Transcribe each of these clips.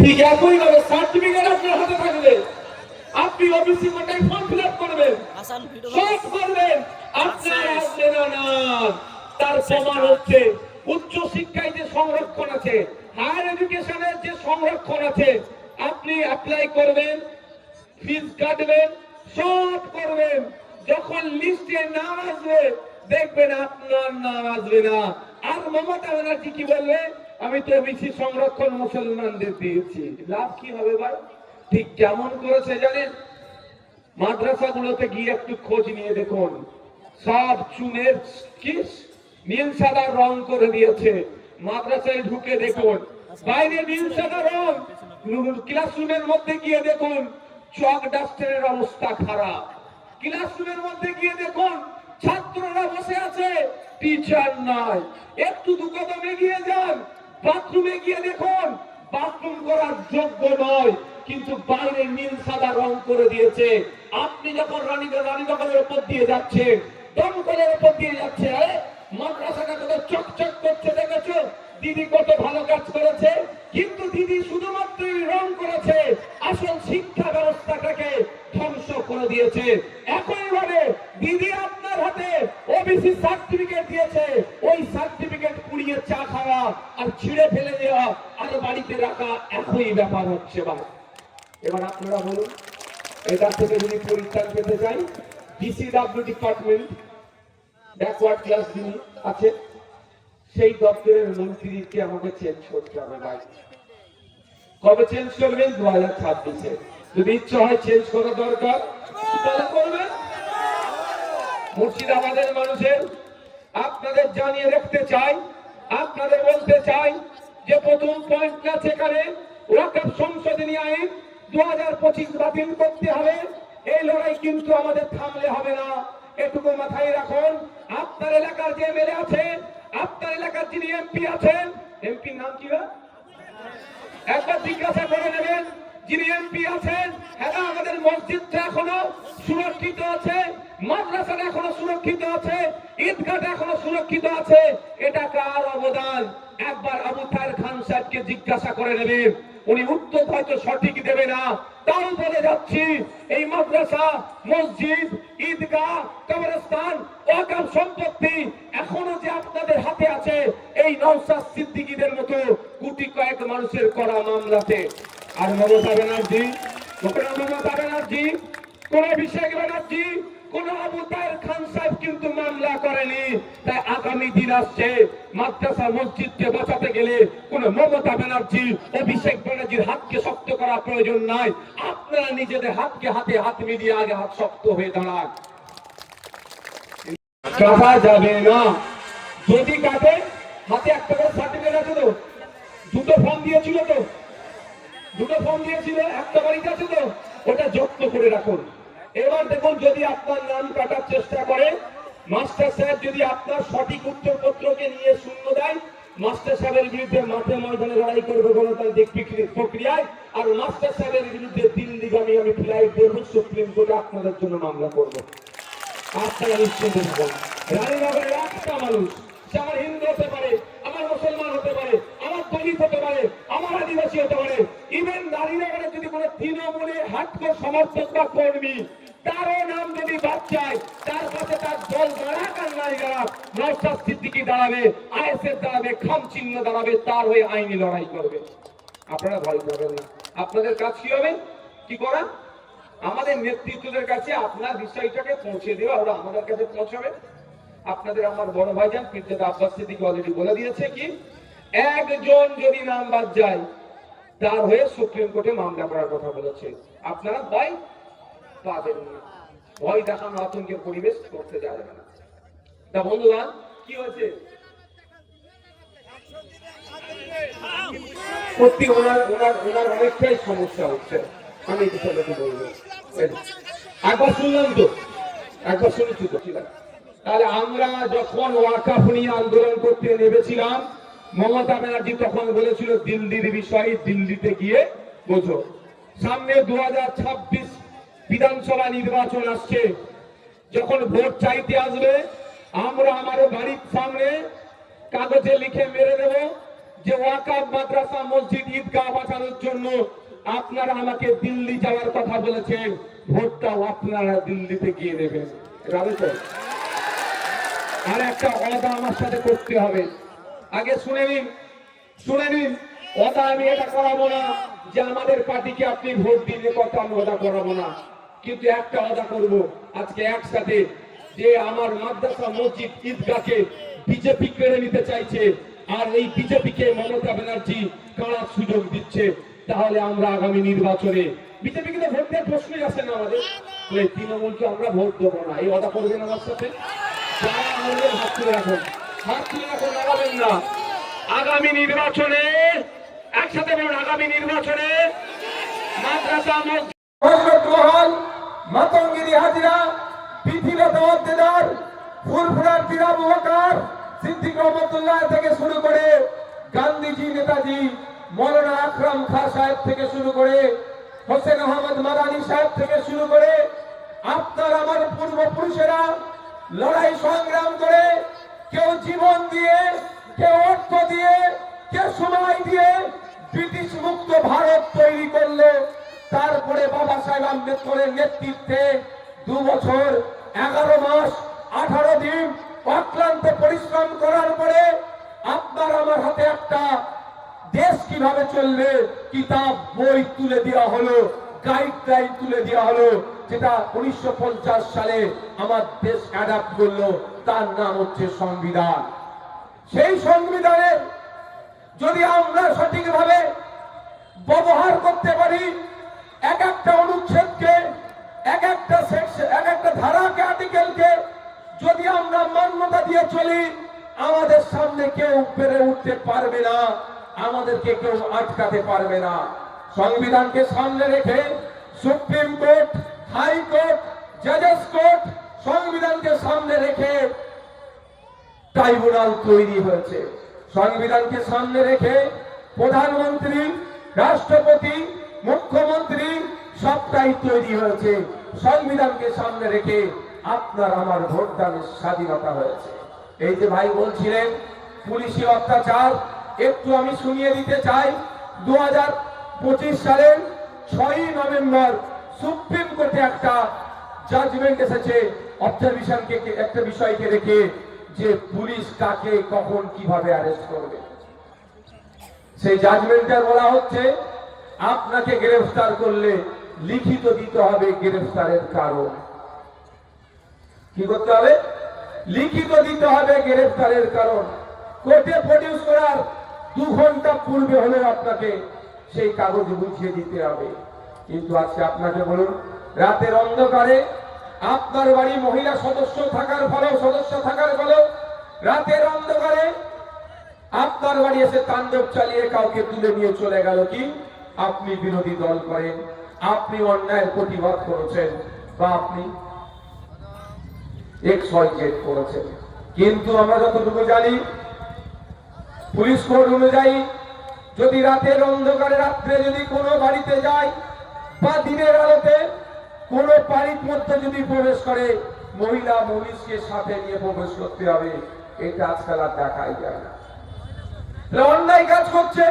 ঠিক একইভাবে সার্টিফিকেট আপনার হাতে থাকবে, আপনি অফিসে কোটায় ফর্ম ফিল আপ করবেন, সব করবেন, আপনার আসবে না। তার প্রমাণ হচ্ছে উচ্চ শিক্ষায় যে সংরক্ষণ আছে, হায়ার এডুকেশনের যে সংরক্ষণ আছে, আপনি অ্যাপ্লাই করবেন, ফিজ কাটবেন, সব করবেন, যখন লিস্টে নাম আসবে দেখবেন আপনার নাম আসবে না। আর মমতা ব্যানার্জি কি বলবে, আমি তো ওবিসি সংরক্ষণ মুসলমানদের দিয়েছি, লাভ কি হবে ভাই? ঠিক কেমন করেছে জানেন, মাদ্রাসাগুলোতে গিয়ে একটু খোঁজ নিয়ে দেখুন, সব চুনের কি নীল সাদা রং করে দিয়েছে। মাদ্রাসায় ঢুকে দেখুন, বাইরে নীল সাদা রং, ক্লাসরুমের মধ্যে গিয়ে দেখুন চক ডাস্টারের অবস্থা খারাপ। ক্লাসরুমের মধ্যে গিয়ে দেখুন ছাত্ররা বসে আছে, টিচার নাই। একটু দু কদম এগিয়ে যান, বাথরুমে গিয়ে দেখুন বাথরুম করার যোগ্য নয়, কিন্তু বাইরে নীল সাদা রং করে দিয়েছে। আপনি যখন রানীনগরের উপর দিয়ে যাচ্ছেন, দমকলের উপর দিয়ে যাচ্ছে, মাদ্রাসাটা কত চকচক করছে দেখেছো? দিদি কত ভালো কাজ করেছে, কিন্তু দিদি শুধুমাত্র রং করেছে, আসল শিক্ষা ব্যবস্থাটাকে ধ্বংস করে দিয়েছে। একইভাবে দিদি আপনার হাতে ওবিসি সার্টিফিকেট দিয়েছে, ওই সার্টিফিকেট পুড়িয়ে চা খাওয়া আর ছিঁড়ে ফেলে দেওয়া আর বাড়িতে রাখা একই ব্যাপার হচ্ছে ভাই। এবার আপনারা বলুন, এটা থেকে যদি পরিত্রাণ পেতে চাই, ডিসিডব্লিউ ডিপার্টমেন্ট ব্যাকওয়ার্ড ক্লাস যিনি আছে, সেই দপ্তরের মন্ত্রীকে আমাকে চেঞ্জ করতে হবে ভাই। কবে চেঞ্জ করবেন? 2026-এ। যদি ইচ্ছা হয় চেঞ্জ করা দরকার তাহলে করবেন। মুর্শিদাবাদের মানুষের আপনাদের জানিয়ে রাখতে চাই, আপনাদের বলতে চাই যে প্রথম পয়েন্ট আছে এখানে, ওয়াকফ সংশোধনী আইন 2025 বাতিল করতে হবে। এই লড়াই কিন্তু আমাদের থামলে হবে না, এটুকু মাথায় রাখুন। আপনার এলাকার যে এমএলএ আছেন, আপনার এলাকার যিনি এমপি আছেন, এমপির নাম কি? একবার জিজ্ঞাসা করে নেবেন যিনি এমপি আছেন, হ্যাঁ আমাদের মসজিদটা এখনো সুরক্ষিত আছে, মাদ্রাসাটা এখনো সুরক্ষিত আছে, ঈদগাহটা এখনো সুরক্ষিত আছে, এটা কার অবদান? একবার আবু তাহের খান সাহেবকে জিজ্ঞাসা করে নেবেন, উনি উত্তর হয়তো সঠিক দেবে না, তাও বলে যাচ্ছি এই মাদ্রাসা, মসজিদ, ঈদগাহ, কবরস্থান, ওয়াকফ সম্পত্তি এখনো যে আপনাদের হাতে আছে, এই নওশাদ সিদ্দিকীদের মতো কোটি কয়েক মানুষের করা মামলাতে। আর মমতা ব্যানার্জি, মমতা ব্যানার্জি, কোন অভিষেক ব্যানার্জি, কোন আবু তাহের খান সাহেব কিন্তু মামলা করেনি। তাই আগামী দিন আসছে, মাদ্রাসা মসজিদকে বাঁচাতে গেলে কোন মমতা ব্যানার্জি, অভিষেক ব্যানার্জির হাতকে শক্ত করা প্রয়োজন নাই। আপনারা নিজেদের হাতকে হাতে হাত মিলিয়ে আগে হাত শক্ত হয়ে দাঁড়ান। কাটা যাবে না, যদি কাটে হাতে একটা করে সার্টিফিকেট আছে তো, দুটো ফর্ম দিয়েছিল তো, দুটো ফর্ম দিয়েছিল, একটা বাড়িতে আছে তো, ওটা যত্ন করে রাখুন। এবার দেখুন, যদি আপনার নাম কাটার চেষ্টা করে, মাস্টার সাহেব যদি আপনার সঠিক উত্তরপত্রকে নিয়ে শূন্য দেয়, মাস্টার সাহেবের বিরুদ্ধে মাঠে ময়দানে লড়াই করবে গণতান্ত্রিক প্রক্রিয়ায়, আর মাস্টার সাহেবের বিরুদ্ধে দিল্লিগামী আমি ফ্লাইট দেব, সুপ্রিম কোর্টে আপনাদের জন্য মামলা করব। আপনারা নিশ্চিন্ত থাকুন। রানীনগরের একটা মানুষ, সে আমার হিন্দু হতে পারে, আমার মুসলমান হতে পারে, আমার দলিত হতে পারে, আমার আদিবাসী হতে পারে, ইভেন রানীনগরে যদি কোনো তৃণমূলের হার্ডকোর সমর্থক বা কর্মী, তারও নাম যদি বাদ যায়, তার কাছে তার দল দাঁড়াক আর নাই দাঁড়াক, নওশাদ সিদ্দিকী দাঁড়াবে, আইএসএফ দাঁড়াবে, খাম চিহ্ন দাঁড়াবে, তার হয়ে আইনি লড়াই করবে। আপনারা ভয় পাবেন না। আপনাদের কাজ কি হবে? কি করা? আমাদের নেতৃত্বদের কাছে আপনার বিষয়টাকে পৌঁছে দেওয়া, ওরা আমাদের কাছে পৌঁছাবে। আপনাদের আমার বড় ভাইজান মির্জা আব্বাস সিদ্দিকী অলরেডি বলে দিয়েছে কি, একজন যদি নাম বাদ যায়, তার হয়ে সুপ্রিম কোর্টে মামলা করার কথা বলেছে। আপনারা ভয় পাবেন না, ভয় দেখানো আতঙ্কের পরিবেশ করতে যাবে না। তা বন্ধুরা, কি হয়েছে? সত্যি ওনার অনেকটাই সমস্যা হচ্ছে, আমি এই বিষয়টাকে বলবো। একবার শুনলাম তো, একবার শুনেছি তো, ঠিক আছে। তাহলে আমরা যখন ওয়াকফ নিয়ে আন্দোলন করতে নেমেছিলাম, মমতা ব্যানার্জি তখন বলেছিল দিল্লির বিষয় দিল্লিতে গিয়ে বোঝো। সামনে 2026 বিধানসভা নির্বাচন আসছে, যখন ভোট চাইতে আসবে, আমরা আমাদের বাড়ির সামনে কাগজে লিখে মেরে দেব যে ওয়াকাফ মাদ্রাসা মসজিদ ঈদগাহ বাঁচানোর জন্য আপনারা আমাকে দিল্লি যাওয়ার কথা বলেছেন, ভোটটাও আপনারা দিল্লিতে গিয়ে দেবেন। জানেন তো? আর একটা ওয়াদা আমার সাথে করতে হবে। আগে শুনে নিন ওয়াদা আমি এটা করাবো না যে আমাদের পার্টিকে আপনি ভোট দিলে কথা আমি ওয়াদা করাবো না, কিন্তু একটা ওয়াদা করব, আজকে একসাথে যে আমার মাদ্রাসা মসজিদ ঈদগাহকে বিজেপি কেড়ে নিতে চাইছে আর এই বিজেপিকে মমতা ব্যানার্জি কারার সুযোগ দিচ্ছে, তাহলে আমরা আগামী নির্বাচনে বিজেপিকে তো ভোট দেওয়ার প্রশ্নই আসে না আমাদের, এই তৃণমূলকে আমরা ভোট দেবো না। এই ওয়াদা করবেন আমার সাথে? যারা আমাদের হাত তুলে রাখুন, লাগাবেন না। আগামী নির্বাচনে একসাথে বলুন, আগামী নির্বাচনে মাদ্রাসা মসজিদ মাতঙ্গিরি হাজিরা পৃথিবীতে অদ্দেদার ফুরফুরার পীরা মুহাকার সিদ্দিক রহমতুল্লাহ থেকে শুরু করে গান্ধীজি নেতাজি মৌলানা আকরাম খাঁ সাহেব থেকে শুরু করে হোসেন আহমদ মাদানী সাহেব থেকে শুরু করে আপনার আমার পূর্বপুরুষেরা লড়াই সংগ্রাম করে কেউ জীবন দিয়ে, কেউ অর্থ দিয়ে, কেউ সময় দিয়ে ব্রিটিশ মুক্ত ভারত তৈরি করলো। তারপরে বাবা সাহেব আম্বেদকরের নেতৃত্বে 2 বছর 11 মাস 18 দিন অক্লান্ত পরিশ্রম করার পরে আপনার আমার হাতে একটা দেশ কিভাবে চলবে কিতাব বই তুলে দেওয়া হলো, গাইডলাইন তুলে দেওয়া হলো, যেটা 1950 সালে আমার দেশ অ্যাডাপ্ট করলো, তার নাম হচ্ছে সংবিধান। সেই সংবিধানের যদি আমরা সঠিকভাবে ব্যবহার করতে পারি, এক একটা অনুচ্ছেদকে, এক একটা ধারাকে, আর্টিকেলকে যদি আমরা মান্যতা দিয়ে চলি, আমাদের সামনে কেউ পেরে উঠতে পারবে না, আমাদেরকে কেউ আটকাতে পারবে না। সংবিধানকে সামনে রেখে সুপ্রিম কোর্ট, হাইকোর্ট, জাজেস কোর্ট, সংবিধানকে সামনে রেখে ট্রাইব্যুনাল তৈরি হয়েছে। সংবিধানকে সামনে রেখে প্রধানমন্ত্রী, রাষ্ট্রপতি, মুখ্যমন্ত্রী সবটাই তৈরি হয়েছে। সংবিধানকে সামনে রেখে আপনার আমার ভোটদানের স্বাধীনতা হয়েছে। এই যে ভাই বলছিলেন পুলিশি অত্যাচার, একটু আমি শুনিয়ে দিতে চাই। 2025 সালের 6ই নভেম্বর সুপ্রিম কোর্টে একটা জাজমেন্ট এসেছে অবজারভেশনকে, একটা বিষয়কে রেখে, যে পুলিশ কাকে কখন কিভাবে অ্যারেস্ট করবে। সেই জাজমেন্টে বলা হচ্ছে আপনাকে গ্রেফতার করলে লিখিত দিতে হবে গ্রেফতারের কারণ। কি করতে হবে? লিখিত দিতে হবে গ্রেফতারের কারণ। কোর্টে প্রডিউস করার 2 ঘন্টা পূর্বে হলেও আপনাকে সেই কাগজ বুঝিয়ে দিতে হবে। কিন্তু আজকে আপনাকে বলুন, রাতের অন্ধকারে আপনার বাড়ি মহিলা সদস্য থাকার ফলেও রাতের অন্ধকারে আপনার বাড়ি এসে তাণ্ডব চালিয়ে কাউকে তুলে নিয়ে চলে গেল। কি আপনি বিরোধী দল করেন, আপনি অন্যায়ের প্রতিবাদ করেছেন, বা আপনি XYZ করেছেন, কিন্তু আমরা যতটুকু জানি পুলিশ কোড অনুযায়ী যদি রাতের অন্ধকারে রাত্রে যদি কোনো বাড়িতে যায় বা দিনের আলোতে কোনো বাড়ির মধ্যে যদি প্রবেশ করে, মহিলা পুলিশকে সাথে নিয়ে প্রবেশ করতে হবে। এটা আজকাল আর দেখাই যায় না। অন্যায় কাজ করছে,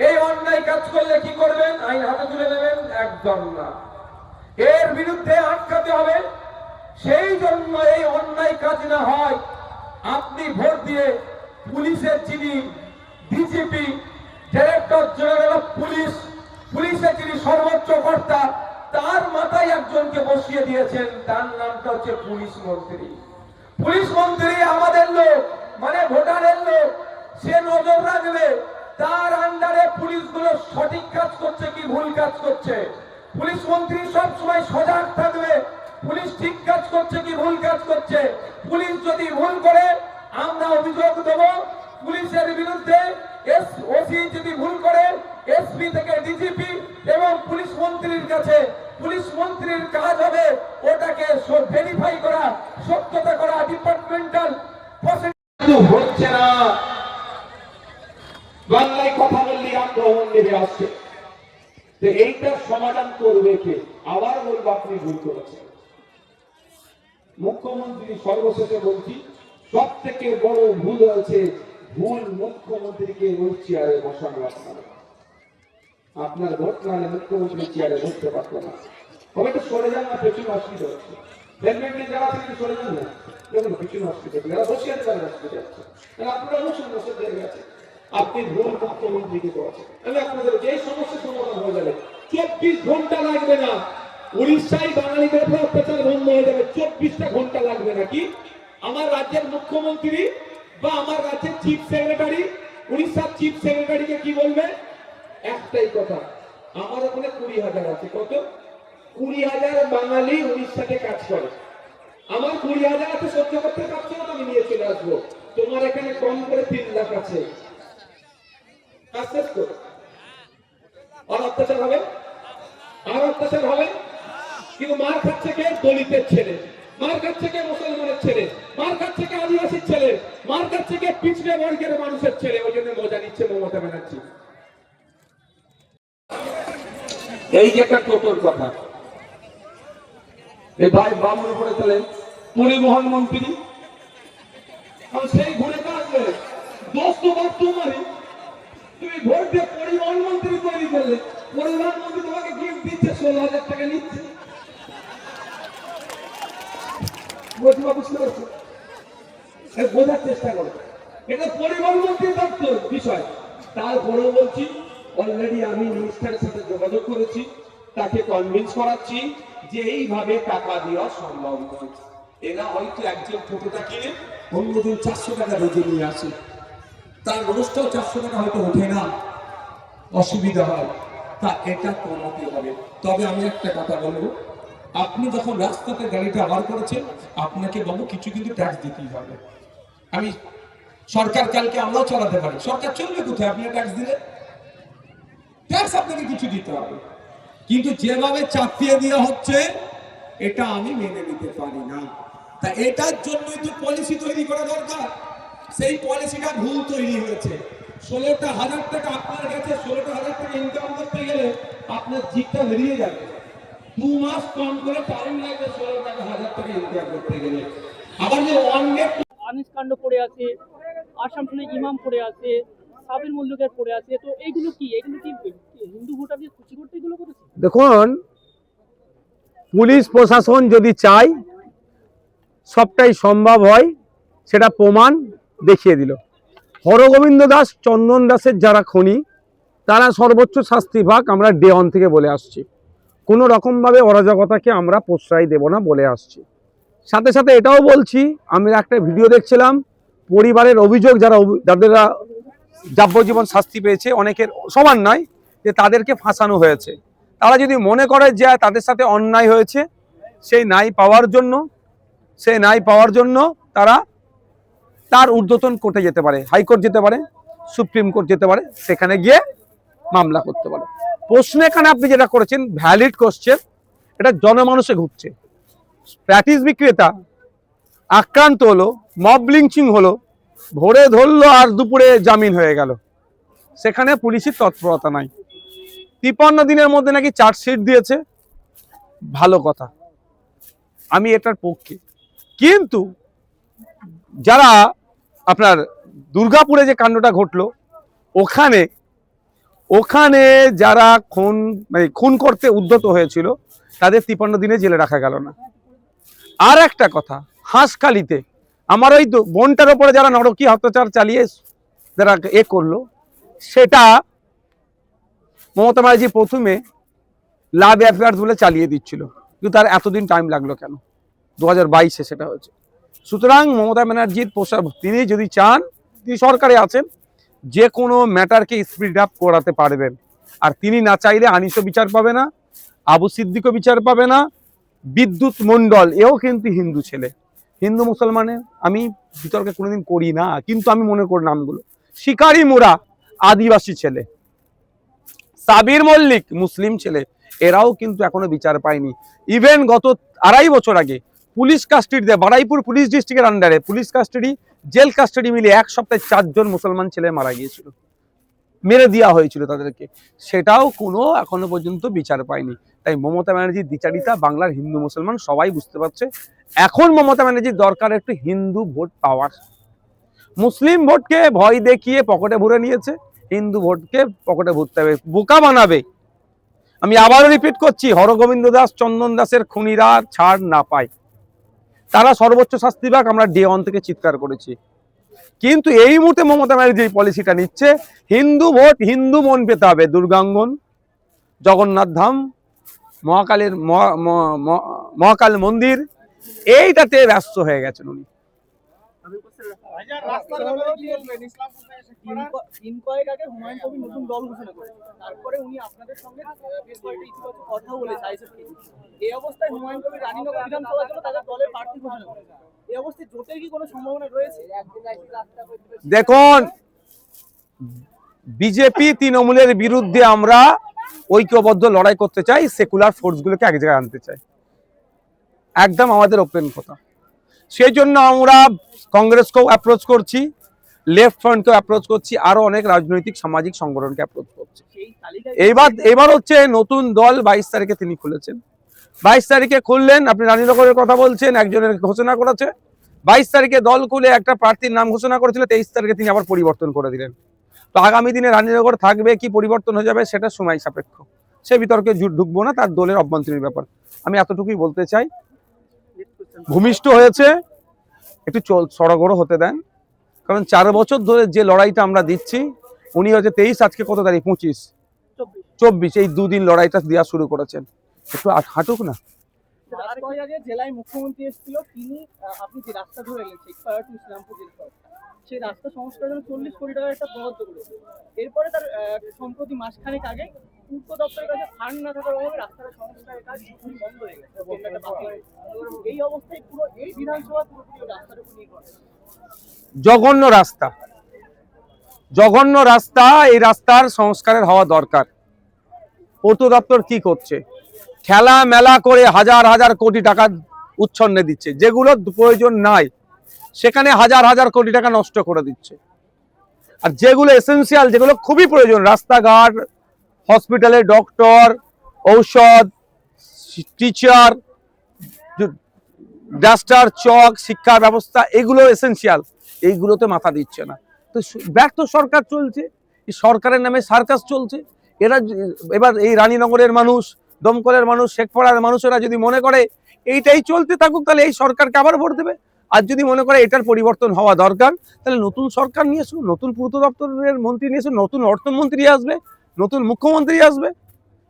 এই অন্যায় কাজ করলে কি করবেন? আইন হাতে তুলে নেবেন? একদম না, এর বিরুদ্ধে আটকাতে হবে। সেই জন্য এই অন্যায় কাজ না হয়, আপনি ভোট দিয়ে পুলিশের যিনি DGP, director general of police, পুলিশের যিনি সর্বোচ্চ কর্তা, তার মাথায় একজনকে বসিয়ে দিয়েছেন, তার নামটা হচ্ছে পুলিশ মন্ত্রী। পুলিশ মন্ত্রী আমাদের লোক, মানে ভোটারের লোক, সে নজর রাখবে তার আন্ডারে পুলিশগুলো সঠিক কাজ করছে কি ভুল কাজ করছে। পুলিশ মন্ত্রী সব সময় সজাগ থাকবে পুলিশ ঠিক কাজ করছে কি ভুল কাজ করছে। পুলিশ যদি ভুল করে আমরা অভিযোগ দেব পুলিশের বিরুদ্ধে। ওসি যদি ভুল করে এসপি থেকে ডিজিপি এবং পুলিশ মন্ত্রীর কাছে। পুলিশ মন্ত্রীর কাজ হবে ওটাকে ভেরিফাই করা, সত্যতা করা, ডিপার্টমেন্টাল হচ্ছে না। বাংলায় কথা বললে আক্রমণ নেমে আসছে, এইটার সমাধান করবে কে? আবার বলবো আপনি ভুল করেছেন। মুখ্যমন্ত্রী সর্বশেষে বলছি, সব থেকে বড় ভুল হয়েছে ভুল মুখ্যমন্ত্রীকে ওই চেয়ারে বসানো আপনার ভোট না হলে মুখ্যমন্ত্রী চেয়ারে বসতে পারতো না। তবে একটু সরে যান না, পেছনে অসুবিধা হচ্ছে। হেলমেট যারা আছে একটু সরে যান না, দেখুন পেছনে অসুবিধা হচ্ছে, যারা বসে আছে তারা অসুবিধা হচ্ছে। আপনারা বসুন, বসে দিয়ে গেছে আপনি ভুল মুখ্যমন্ত্রীকে করেছেন। আমি আপনাদের যে সমস্যা সমাধান হয়ে যাবে, 24 ঘন্টা লাগবে না। উড়িষ্যায় বাঙালিদের উপর অত্যাচার বন্ধ হয়ে যাবে, 24টা ঘন্টা লাগবে না। কি আমার রাজ্যের মুখ্যমন্ত্রী বা আমার রাজ্যের চিফ সেক্রেটারি উড়িষ্যার চিফ সেক্রেটারিকে কি বলবে? একটাই কথা, আমার ওখানে 20,000 আছে। কত? 20,000 বাঙালি উড়িষ্যাতে কাজ করে। আমার 20,000 আছে, সহ্য করতে পারছো না, আমি নিয়ে চলে আসবো। তোমার এখানে কম করে 3 লাখ আছে, কাজ শেষ করো। আর অত্যাচার হবে, আর অত্যাচার হবে। কিন্তু মার খাচ্ছে কে? দলিতের ছেলে। মার খাচ্ছে কে? মুসলমানের ছেলে। মার খাচ্ছে কে? আদিবাসীর ছেলে। মার খাচ্ছে কে? পিছড়ে বর্গের মানুষের ছেলে। ওই জন্য মজা নিচ্ছে মমতা ব্যানার্জি। এই যে একটা টোটোর কথা, এই ভাই বামুর উপরে চলেন পরিবহন মন্ত্রী, সেই ঘুরে আসবে দোস্ত বাদ তোমারই। তুমি ভোট দিয়ে পরিবহন মন্ত্রী তৈরি করলে, পরিবহন মন্ত্রী তোমাকে গিফট দিচ্ছে, 16,000 টাকা নিচ্ছে। বুঝতে পারছো? বোঝার চেষ্টা করো, এটা পরিবহন মন্ত্রীর দপ্তর বিষয়। তারপরেও বলছি, অলরেডি আমি মিনিস্টারের সাথে যোগাযোগ করেছি, তাকে কনভিন্স করাচ্ছি যে এইভাবে টাকা দেওয়া সম্ভব নয়। এরা হয়তো একজন টোটোটা কিনে অন্যদিন 400 টাকা রোজে নিয়ে আসে, তার রোজটাও 400 টাকা হয়তো ওঠে না, অসুবিধা হয়, তা এটা কমাতে হবে। তবে আমি একটা কথা বলবো, আপনি যখন রাস্তাতে গাড়িটা বার করেছেন, আপনাকে বাবু কিছু কিন্তু ট্যাক্স দিতেই হবে। আমি সরকার কালকে আমরাও চালাতে পারি, সরকার চলবে কোথায়? আপনি ট্যাক্স দিলে ট্যাক্স আপনাকে কিছু দিতে হবে। কিন্তু যেভাবে চাপিয়ে দেওয়া হচ্ছে, এটা আমি মেনে নিতে পারি না। তা এটার জন্যই তো পলিসি তৈরি করা দরকার। সেই পলিসিটা ভুল তৈরি হয়েছে। 16,000 টাকা আপনার কাছে, 16,000 টাকা ইনকাম করতে গেলে আপনার জিতটা বেরিয়ে যাবে। 2 মাস কম করে টাইম লাগবে 16,000 টাকা ইনকাম করতে গেলে। আবার যে অনেক আনিস কাণ্ড পড়ে আছে, আসামসোলে ইমাম পড়ে আছে, সাবির মল্লিকের পড়ে আছে, তো এইগুলো কি হিন্দু ভোটারদের খুশি করতে এগুলো করেছে? দেখুন, পুলিশ প্রশাসন যদি চায় সবটাই সম্ভব হয়, সেটা প্রমাণ দেখিয়ে দিল। হরগোবিন্দ দাস, চন্দন দাসের যারা খনি, তারা সর্বোচ্চ শাস্তি পাক, আমরা ডে 1 থেকে বলে আসছি। কোনো রকমভাবে অরাজকতাকে আমরা প্রশ্রয় দেব না বলে আসছি। সাথে সাথে এটাও বলছি, আমি একটা ভিডিও দেখছিলাম, পরিবারের অভিযোগ, যাদেরা যাবজ্জীবন শাস্তি পেয়েছে, অনেকের, সবার নয়, যে তাদেরকে ফাঁসানো হয়েছে। তারা যদি মনে করে যে তাদের সাথে অন্যায় হয়েছে, সেই ন্যায় পাওয়ার জন্য তারা তার ঊর্ধ্বতন কোর্টে যেতে পারে, হাইকোর্ট যেতে পারে, সুপ্রিম কোর্ট যেতে পারে, সেখানে গিয়ে মামলা করতে পারে। প্রশ্ন এখানে আপনি যেটা করেছেন ভ্যালিড কোশ্চেন, এটা জনমানুষে ঘুরছে। প্যাটিস বিক্রেতা আক্রান্ত হলো, মব লিঞ্চিং হলো, ভোরে ধরলো আর দুপুরে জামিন হয়ে গেল, সেখানে পুলিশের তৎপরতা নাই। 53 দিনের মধ্যে নাকি চার্জশিট দিয়েছে, ভালো কথা, আমি এটার পক্ষে। কিন্তু যারা আপনার দুর্গাপুরে যে কাণ্ডটা ঘটলো, ওখানে যারা খুন করতে উদ্যত হয়েছিল, তাদের 53 দিনে জেলে রাখা গেল না। আর একটা কথা, হাঁসখালিতে আমার ওই বোনটার ওপরে যারা নরকীয় অত্যাচার চালিয়ে যারা করলো, সেটা মমতা ব্যানার্জি প্রথমে লাভ অ্যাফেয়ার্স বলে চালিয়ে দিচ্ছিল, কিন্তু তার এতদিন টাইম লাগলো কেন? 2022-এ সেটা হয়েছে। সুতরাং মমতা ব্যানার্জির তিনি যদি চান, তিনি সরকারে আছেন, যে কোনো ম্যাটারকে স্পিড আপ করাতে পারবেন। আর তিনি না চাইলে আনিসও বিচার পাবে না, আবু সিদ্দিকও বিচার পাবে না, বিদ্যুৎ মণ্ডল এও কিন্তু হিন্দু ছেলে। হিন্দু মুসলমানের আমি বিতর্কে কোনোদিন করি না, কিন্তু আমি মনে করি নামগুলো, শিকারি মোরা আদিবাসী ছেলে, সাবির মল্লিক মুসলিম ছেলে, এরাও কিন্তু এখনো বিচার পায়নি। ইভেন গত 2.5 বছর আগে পুলিশ কাস্টাডিতে, বারুইপুর পুলিশ ডিস্ট্রিক্টের আন্ডারে পুলিশ কাস্টাডি, জেল কাস্টাডি মিলে 1 সপ্তাহে 4 জন মুসলমান ছেলে মারা গিয়েছিল, মেরে দেওয়া হয়েছিল তাদেরকে, সেটাও কোনো এখনো পর্যন্ত বিচার পায়নি। তাই মমতা ব্যানার্জির দ্বিচারিতা বাংলার হিন্দু মুসলমান সবাই বুঝতে পারছে। এখন মমতা ব্যানার্জির দরকার একটু হিন্দু ভোট পাওয়ার। মুসলিম ভোটকে ভয় দেখিয়ে পকেটে ভরে নিয়েছে, হিন্দু ভোটকে পকেটে ভরতে হবে, বোকা বানাবে। আমি আবারও রিপিট করছি, হরগোবিন্দ দাস, চন্দন দাসের খুনিরা ছাড় না পায়, তারা সর্বোচ্চ শাস্তি পাক, আমরা ডে ওয়ান থেকে চিৎকার করেছি। কিন্তু এই মুহূর্তে মমতা ব্যানার্জি যে পলিসিটা নিচ্ছে, হিন্দু ভোট হিন্দু মন পেতে হবে, দুর্গাঙ্গন, জগন্নাথ ধাম, মহাকাল মন্দির, এইটাতে ব্যস্ত হয়ে গেছেন উনি। দিন কয়েক আগে হুমায়ুন কবির নতুন দল ঘোষণা করেন, তারপরে উনি আপনাদের সঙ্গে বেশ কয়েকটা ইতিবাচক কথা বলেছে আইএসএফ নিয়ে। এই অবস্থায় হুমায়ুন কবির রানীনগর বিধানসভার জন্য তাদের দলের প্রার্থী ঘোষণা করেছে। এই অবস্থায় জোটের কি কোনো সম্ভাবনা রয়েছে? দেখুন, বিজেপি তৃণমূলের বিরুদ্ধে আমরা ঐক্যবদ্ধ লড়াই করতে চাই, সেকুলার ফোর্সগুলোকে এক জায়গায় আনতে চাই, একদম আমাদের ওপেন কথা। সেই জন্য আমরা কংগ্রেসকেও অ্যাপ্রোচ করছি, লেফট ফ্রন্টকেও অ্যাপ্রোচ করছি, আরো অনেক রাজনৈতিক সামাজিক সংগঠনকে অ্যাপ্রোচ করছি। এবার হচ্ছে নতুন দল 22 তারিখে তিনি খুলেছেন, 22 তারিখে খুললেন। আপনি রানীনগরের কথা বলছেন, একজনের ঘোষণা করেছে, 22 তারিখে দল খুলে একটা প্রার্থীর নাম ঘোষণা করেছিল, 23 তারিখে তিনি আবার পরিবর্তন করে দিলেন। তো আগামী দিনে রানীনগর থাকবে কি পরিবর্তন হয়ে যাবে সেটা সময় সাপেক্ষ, সে বিতর্কে ঢুকবো না, তার দলের অভ্যন্তরীণ ব্যাপার। আমি এতটুকুই বলতে চাই, ভূমিষ্ঠ হয়েছে, একটু সড়গড় হতে দেন, কারণ 4 বছর ধরে যে লড়াইটা আমরা দিচ্ছি, উনি হচ্ছে 23, আজকে কত তারিখ, 25, 24, এই দুদিন লড়াইটা দেওয়া শুরু করেছেন, একটু হাঁটুক না। আগে জেলায় মুখ্যমন্ত্রী এসেছিল, তিনি আপনি যে রাস্তা ধরে এলেন ইসলামপুর জেলা, সেই রাস্তা সংস্কারের জন্য 40 কোটি টাকার একটা বরাদ্দ করেছে। এরপরে তার সম্প্রতি মাসখানেক আগে পূর্ত দপ্তরের কাছে ফান্ড না থাকার অভাবে রাস্তার সংস্কারের কাজ বন্ধ হয়ে গেছে। এই অবস্থায় পুরো এই বিধানসভা পুরোপুরি রাস্তার উপর নির্ভর। জঘন্য রাস্তা, জঘন্য রাস্তা, এই রাস্তার সংস্কারের হওয়া দরকার। পূর্ত দপ্তর কি করছে, খেলা মেলা করে হাজার হাজার কোটি টাকা উচ্ছন্নে দিচ্ছে, যেগুলো প্রয়োজন নাই সেখানে হাজার হাজার কোটি টাকা নষ্ট করে দিচ্ছে। আর যেগুলো এসেন্সিয়াল, যেগুলো খুবই প্রয়োজন, রাস্তাঘাট, হসপিটালে ডক্টর, ঔষধ, টিচার, ডাস্টার, চক, শিক্ষা ব্যবস্থা, এগুলো এসেন্সিয়াল, এইগুলোতে মাথা দিচ্ছে না। তো ব্যর্থ সরকার চলছে, এই সরকারের নামে সার্কাস চলছে। এরা এবার এই রানীনগরের মানুষ, দমকলের মানুষ, শেখপাড়ার মানুষেরা যদি মনে করে এইটাই চলতে থাকুক, তাহলে এই সরকারকে আবার ভোট দেবে। আর যদি মনে করে এটার পরিবর্তন হওয়া দরকার, তাহলে নতুন সরকার নিয়ে আসুন, নতুন পূর্ত দপ্তরের মন্ত্রী নিয়ে আসুন, নতুন অর্থমন্ত্রী আসবে, নতুন মুখ্যমন্ত্রী আসবে,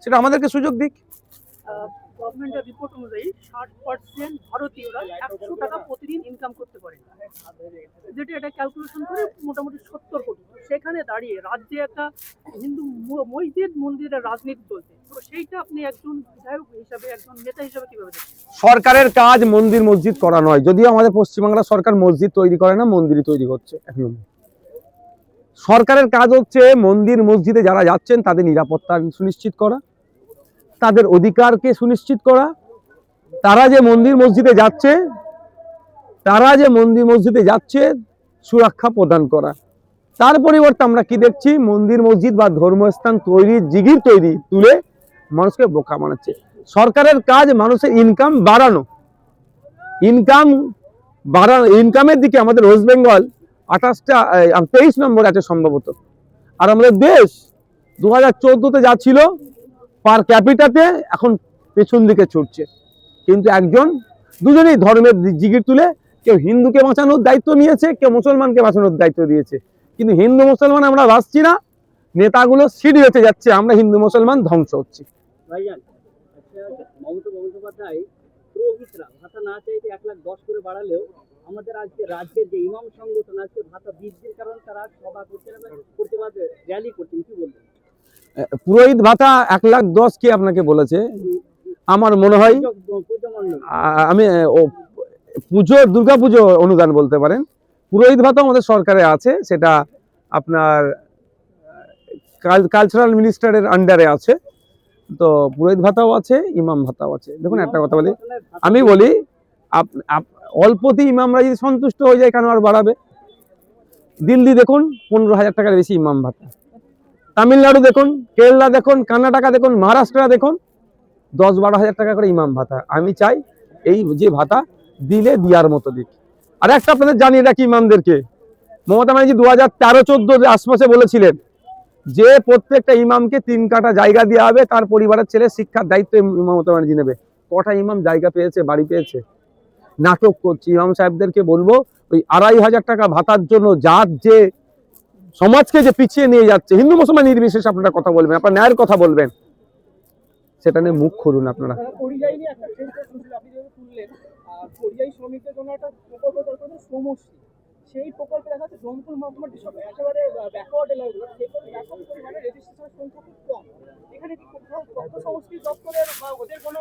সেটা আমাদেরকে সুযোগ দিক। গভর্নমেন্টের রিপোর্ট অনুযায়ী 60% ভারতীয়রা 100 টাকা প্রতিদিন ইনকাম করতে পারে, যেটা এটা ক্যালকুলেশন করে মোটামুটি 70 কোটি। সেখানে দাঁড়িয়ে রাজ্যে একটা হিন্দু মসজিদ মন্দিরের রাজনীতি চলছে, তো সেইটা আপনি একজন বিধায়ক হিসাবে, একজন নেতা হিসাবে কিভাবে দেখছেন? সরকারের কাজ মন্দির মসজিদ করা নয়, যদিও আমাদের পশ্চিমবাংলা সরকার মসজিদ তৈরি করে না, মন্দিরই তৈরি করছে। এখন সরকারের কাজ হচ্ছে মন্দির মসজিদে যারা যাচ্ছেন তাদের নিরাপত্তা সুনিশ্চিত করা, তাদের অধিকারকে সুনিশ্চিত করা, তারা যে মন্দির মসজিদে যাচ্ছে সুরক্ষা প্রদান করা। তার পরিবর্তে আমরা কি দেখছি, মন্দির মসজিদ বা ধর্মস্থান তৈরি, জিগির তৈরি তুলে মানুষকে বোকা বানাচ্ছে। সরকারের কাজ মানুষের ইনকাম বাড়ানো, ইনকামের দিকে আমাদের ওয়েস্ট বেঙ্গল 23 নম্বর আছে সম্ভবত। আর আমাদের দেশ 2014-তে যা ছিল পার ক্যাপিটাতে, এখন পেছন দিকে ছুটছে। কিন্তু দুজনেই ধর্মের জিগির তুলে, কেউ হিন্দুকে বাঁচানোর দায়িত্ব নিয়েছে, কেউ মুসলমানকে বাঁচানোর দায়িত্ব দিয়েছে। কিন্তু হিন্দু মুসলমান আমরা বাঁচছি না, নেতাগুলো সিঁড়ি হতে যাচ্ছে, আমরা হিন্দু মুসলমান ধ্বংস হচ্ছি। মমতা বন্দ্যোপাধ্যায় পুরোহিতরা ভাতা না চাইতে 1,10,000 করে বাড়ালেও আমাদের আজকে রাজ্যের যে ইমাম সংগঠন আজকে ভাতা বৃদ্ধির কারণে তারা সভা করতে প্রতিবাদ র্যালি করছেন, কি বলবেন? পুরোহিত ভাতা 1,10,000 কে আপনাকে বলেছে? আমার মনে হয় আমি দুর্গা পুজো অনুদান বলতে পারেন। পুরোহিত ভাতা আমাদের সরকারে আছে, সেটা আপনার কালচারাল মিনিস্টারের আন্ডারে আছে। তো পুরোহিত ভাতাও আছে, ইমাম ভাতাও আছে। দেখুন একটা কথা বলি, আমি বলি অল্পতেই ইমামরা যদি সন্তুষ্ট হয়ে যায়, কেন আর বাড়াবে? দিল্লি দেখুন 15,000 টাকার বেশি ইমাম ভাতা, তামিলনাড়ু দেখুন, কেরালা দেখুন, কর্ণাটকা দেখুন, মহারাষ্ট্র দেখুন, 10-12,000 টাকা করে ইমাম ভাতা। আমি চাই এই যে ভাতা দিলে দিয়ার মতো দিক। আর একটা আপনাদের জানিয়ে রাখি ইমামদেরকে, মমতা ব্যানার্জি 2013-14 আশপাশে বলেছিলেন যে প্রত্যেকটা ইমামকে 3 কাঠা জায়গা দেওয়া হবে, তার পরিবারের ছেলে শিক্ষার দায়িত্ব মমতা ব্যানার্জি নেবে। কটা ইমাম জায়গা পেয়েছে, বাড়ি পেয়েছে? নাটক করছি। ইমাম সাহেবদেরকে বলবো ওই 2500 টাকা ভাতার জন্য যার যে সমাজকে যে পিছিয়ে নিয়ে যাচ্ছে, হিন্দু মুসলমান নির্বিশেষে আপনারা কথা বলবেন, আপনারা ন্যায়ের কথা বলবেন, সেটা নিয়ে মুখ খুলুন আপনারা। পরিযায়ী নিয়ে একটা সেন্টেন্স আপনি যেভাবে তুললেন, পরিযায়ী শ্রমিকদের জন্য একটা প্রকল্প দরকার, শ্রমশ্রী। সেই প্রকল্পে দেখা যাচ্ছে দমকল মহকুমার যেসব একেবারে ব্যাকওয়ার্ড এলাকাগুলো, সেগুলো ব্যাপক পরিমাণে রেজিস্ট্রেশনের সংখ্যা খুব কম। এখানে কি কোথাও তথ্য সংস্কৃতি দপ্তরের বা ওদের কোনো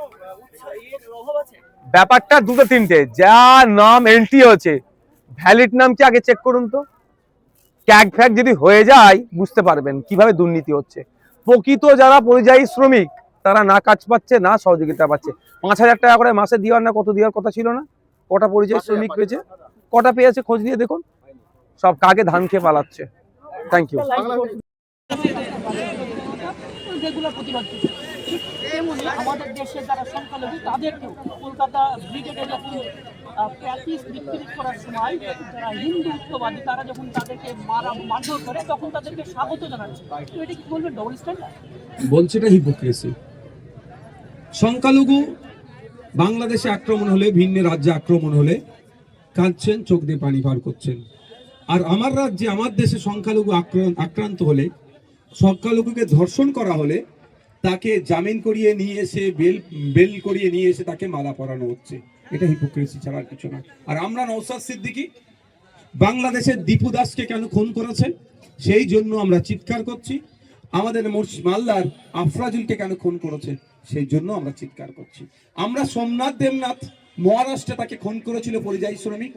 অভাব আছে? ব্যাপারটা দুটো তিনটে, যা নাম এন্ট্রি হচ্ছে ভ্যালিড নাম কি আগে চেক করুন তো। ক্যাগ ফ্যাগ যদি হয়ে যায় বুঝতে পারবেন কিভাবে দুর্নীতি হচ্ছে। প্রকৃত যারা পরিযায়ী শ্রমিক তারা না কাজ পাচ্ছে, না সহযোগিতা পাচ্ছে। 5000 টাকা করে মাসে দেওয়ার না কত দেওয়ার কথা ছিল না? কটা পরিযায়ী শ্রমিক পেয়েছে? কটা পেয়েছে খোঁজ নিয়ে দেখুন। সব কাকে ধান খেয়ে পালাচ্ছে। Thank you. যেগুলো প্রতিবাদ করছে, ঠিক তেমনি আমাদের দেশের যারা সংখ্যালঘু তাদেরকেও কলকাতা ব্রিগেডে যখন প্র্যাকটিস বিক্রি করার সময় যারা হিন্দুত্ববাদী তারা যখন তাদেরকে মারধর করে তখন তাদেরকে স্বাগত জানাচ্ছে। তো এটা কি বলবেন ডবল স্ট্যান্ডার্ড? বলছে এটা হিপোক্রেসি। সংখ্যালঘু বাংলাদেশে আক্রমণ হলে, ভিন্ন রাজ্যে আক্রমণ হলে কাঁদছেন, চোখ দিয়ে পানি বার করছেন। আর আমার রাজ্যে, আমার দেশে সংখ্যালঘু আক্রান্ত হলে, সংখ্যালঘুকে ধর্ষণ করা হলে তাকে জামিন করিয়ে নিয়ে এসে বেল করিয়ে নিয়ে এসে তাকে মালা পরানো হচ্ছে। এটা হিপোক্রেসি ছাড়া আর কিছু না। আর আমরা নওশাদ সিদ্দিকী বাংলাদেশের দীপু দাসকে কেন খুন করেছে সেই জন্য আমরা চিৎকার করছি। আমাদের মালদার আফরাজুলকে কেন খুন করেছে সেই জন্য আমরা চিৎকার করছি। আমরা সোমনাথ দেবনাথ মহারাষ্ট্রে তাকে খুন করেছিল পরিযায়ী শ্রমিক,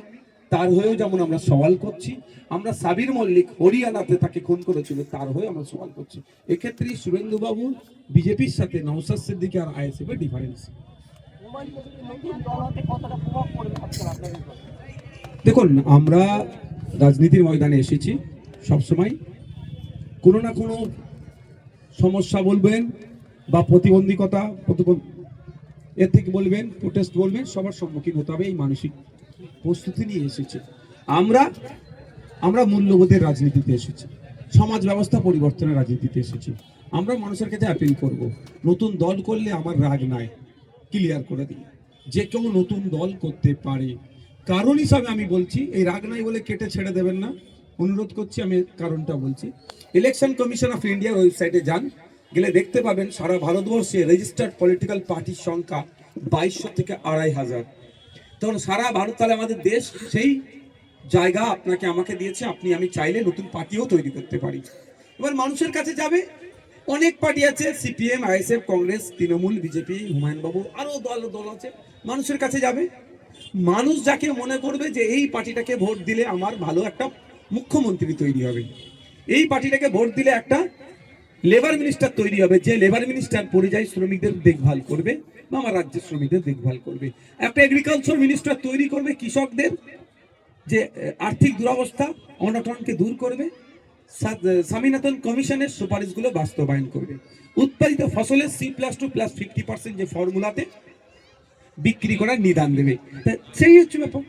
তার হয়েও যেমন আমরা সওয়াল করছি। আমরা সাবির মল্লিক হরিয়ানাতে তাকে খুন করেছিল, তার হয়ে আমরা সওয়াল করছি। এক্ষেত্রে শুভেন্দু বাবু বিজেপির সাথে নওশাদ সিদ্দিকী আর আইএসএফ এর ডিফারেন্স। দেখুন, আমরা রাজনীতির ময়দানে এসেছি, সবসময় কোনো না কোনো সমস্যা বলবেন বা প্রতিবন্ধকতা এর থেকে বলবেন, প্রোটেস্ট বলবেন, সবার সম্মুখীন হতে হবে। এই মানসিক প্রস্তুতি নিয়ে এসেছি আমরা মূল্যবোধের রাজনীতিতে এসেছি, সমাজ ব্যবস্থা পরিবর্তনের রাজনীতিতে এসেছি। আমরা মানুষের কাছে অ্যাপিল করব, নতুন দল করলে আমার রাগ নাই, ক্লিয়ার করে দিই, যে কেউ নতুন দল করতে পারে। কারণ হিসাবে আমি বলছি, এই রাগ নাই বলে কেটে ছেড়ে দেবেন না, অনুরোধ করছি। আমি কারণটা বলছি, ইলেকশন কমিশন অফ ইন্ডিয়ার ওয়েবসাইটে যান, গেলে দেখতে পাবেন সারা ভারতবর্ষে রেজিস্টার্ড পলিটিক্যাল পার্টির সংখ্যা 2200 থেকে 2500। তখন সারা ভারত, তাহলে আমাদের দেশ সেই জায়গা আপনাকে আমাকে দিয়েছে। আমি চাইলে নতুন পার্টিও তৈরি করতে পারি। এবার মানুষের কাছে যাবে, অনেক পার্টি আছে, CPM, ISF, Congress, Trinamool, BJP, Humayun বাবু, আরো দল আছে। মানুষের কাছে যাবে, মানুষ যাকে মনে করবে যে এই পার্টিটাকে ভোট দিলে আমার ভালো একটা মুখ্যমন্ত্রী তৈরি হবে, এই পার্টিটাকে ভোট দিলে একটা লেবার মিনিস্টার তৈরি হবে, যে লেবার মিনিস্টার পরিযায়ী শ্রমিকদের দেখভাল করবে বা আমার রাজ্যের শ্রমিকদের দেখভাল করবে, একটা এগ্রিকালচার মিনিস্টার তৈরি করবে, কৃষকদের যে আর্থিক দুরবস্থা অনটনকে দূর করবে, স্বামীনাথন কমিশনের সুপারিশগুলো বাস্তবায়ন করবে, উৎপাদিত ফসলের C+2+50% যে ফর্মুলাতে বিক্রি করার নিদান দেবে। সেই হচ্ছে ব্যাপার।